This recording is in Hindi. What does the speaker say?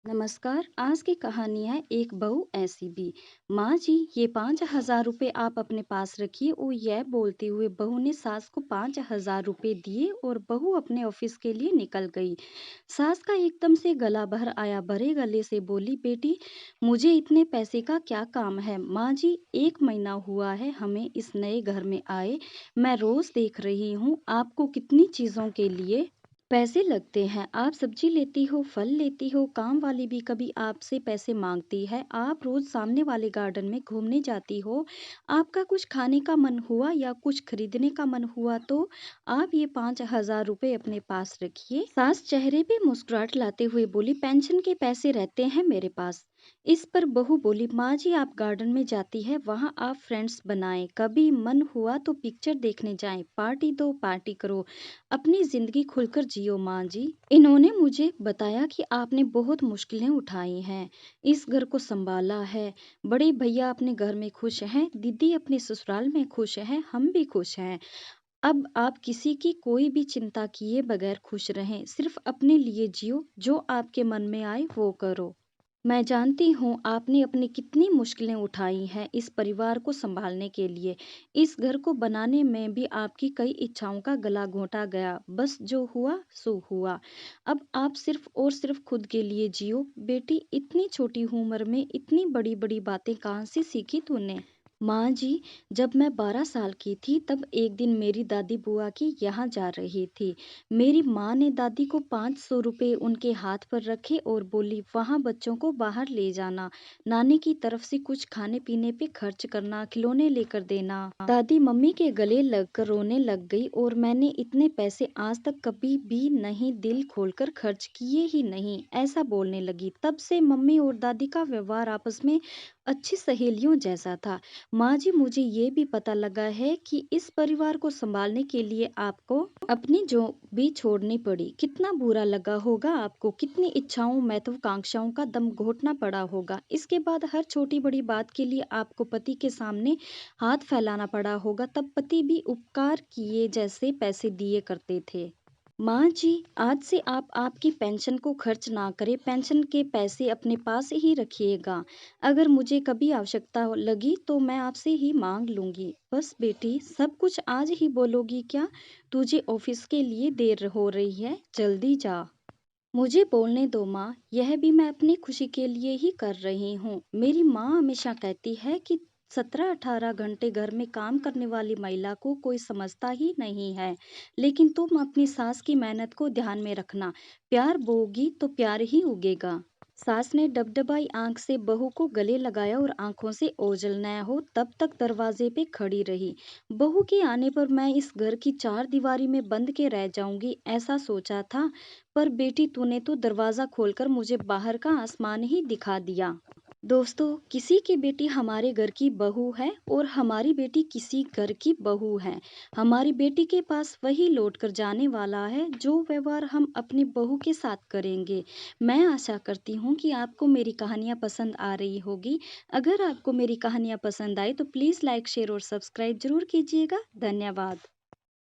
नमस्कार। आज की कहानी है एक बहू ऐसी भी। माँ जी, ये 5,000 रुपये आप अपने पास रखिए। और यह बोलते हुए बहू ने सास को 5,000 रुपये दिए और बहू अपने ऑफिस के लिए निकल गई। सास का एकदम से गला भर आया। भरे गले से बोली, बेटी, मुझे इतने पैसे का क्या काम है। माँ जी, 1 महीना हुआ है हमें इस नए घर में आए। मैं रोज देख रही हूँ आपको कितनी चीजों के लिए पैसे लगते हैं। आप सब्जी लेती हो, फल लेती हो, काम वाली भी कभी आपसे पैसे मांगती है। आप रोज सामने वाले गार्डन में घूमने जाती हो। आपका कुछ खाने का मन हुआ या कुछ खरीदने का मन हुआ तो आप ये 5,000 रुपये अपने पास रखिए। सास चेहरे पे मुस्कुराहट लाते हुए बोली, पेंशन के पैसे रहते हैं मेरे पास। इस पर बहू बोली, माँ जी, आप गार्डन में जाती है, वहाँ आप फ्रेंड्स बनाएं, कभी मन हुआ तो पिक्चर देखने जाएं, पार्टी दो, पार्टी करो, अपनी जिंदगी खुलकर जियो। माँ जी, इन्होंने मुझे बताया कि आपने बहुत मुश्किलें उठाई हैं, इस घर को संभाला है। बड़े भैया अपने घर में खुश हैं, दीदी अपने ससुराल में खुश हैं, हम भी खुश हैं। अब आप किसी की कोई भी चिंता किए बगैर खुश रहें, सिर्फ अपने लिए जियो, जो आपके मन में आए वो करो। मैं जानती हूँ आपने अपनी कितनी मुश्किलें उठाई हैं इस परिवार को संभालने के लिए। इस घर को बनाने में भी आपकी कई इच्छाओं का गला घोंटा गया। बस जो हुआ सो हुआ। अब आप सिर्फ और सिर्फ खुद के लिए जियो। बेटी, इतनी छोटी उम्र में इतनी बड़ी बड़ी बातें कहाँ से सीखी तूने। माँ जी, जब मैं 12 साल की थी तब एक दिन मेरी दादी बुआ की यहाँ जा रही थी। मेरी माँ ने दादी को 500 रुपये उनके हाथ पर रखे और बोली, वहाँ बच्चों को बाहर ले जाना, नानी की तरफ से कुछ खाने पीने पे खर्च करना, खिलौने लेकर देना। दादी मम्मी के गले लगकर रोने लग गई और मैंने इतने पैसे आज तक कभी भी नहीं दिल खोलकर खर्च किए ही नहीं, ऐसा बोलने लगी। तब से मम्मी और दादी का व्यवहार आपस में अच्छी सहेलियों जैसा था। माँ जी, मुझे ये भी पता लगा है कि इस परिवार को संभालने के लिए आपको अपनी जो भी छोड़नी पड़ी। कितना बुरा लगा होगा आपको, कितनी इच्छाओं महत्वाकांक्षाओं का दम घोटना पड़ा होगा। इसके बाद हर छोटी बड़ी बात के लिए आपको पति के सामने हाथ फैलाना पड़ा होगा। तब पति भी उपकार किए जैसे पैसे दिए करते थे। माँ जी, आज से आप आपकी पेंशन को खर्च ना करें, पेंशन के पैसे अपने पास ही रखिएगा। अगर मुझे कभी आवश्यकता लगी तो मैं आपसे ही मांग लूंगी। बस बेटी, सब कुछ आज ही बोलोगी क्या। तुझे ऑफिस के लिए देर हो रही है, जल्दी जा। मुझे बोलने दो माँ, यह भी मैं अपनी खुशी के लिए ही कर रही हूँ। मेरी माँ हमेशा कहती है कि 17-18 घंटे घर में काम करने वाली महिला को कोई समझता ही नहीं है। लेकिन तुम अपनी सास की मेहनत को ध्यान में रखना, प्यार बोगी तो प्यार ही उगेगा। सास ने डबडबाई आंख से बहू को गले लगाया और आंखों से ओझल न हो तब तक दरवाजे पे खड़ी रही। बहू के आने पर मैं इस घर की चार दीवारी में बंद के रह जाऊंगी, ऐसा सोचा था। पर बेटी, तूने तो दरवाजा खोलकर मुझे बाहर का आसमान ही दिखा दिया। दोस्तों, किसी की बेटी हमारे घर की बहू है और हमारी बेटी किसी घर की बहू है। हमारी बेटी के पास वही लौट कर जाने वाला है जो व्यवहार हम अपनी बहू के साथ करेंगे। मैं आशा करती हूँ कि आपको मेरी कहानियाँ पसंद आ रही होगी। अगर आपको मेरी कहानियाँ पसंद आई तो प्लीज़ लाइक, शेयर और सब्सक्राइब जरूर कीजिएगा। धन्यवाद।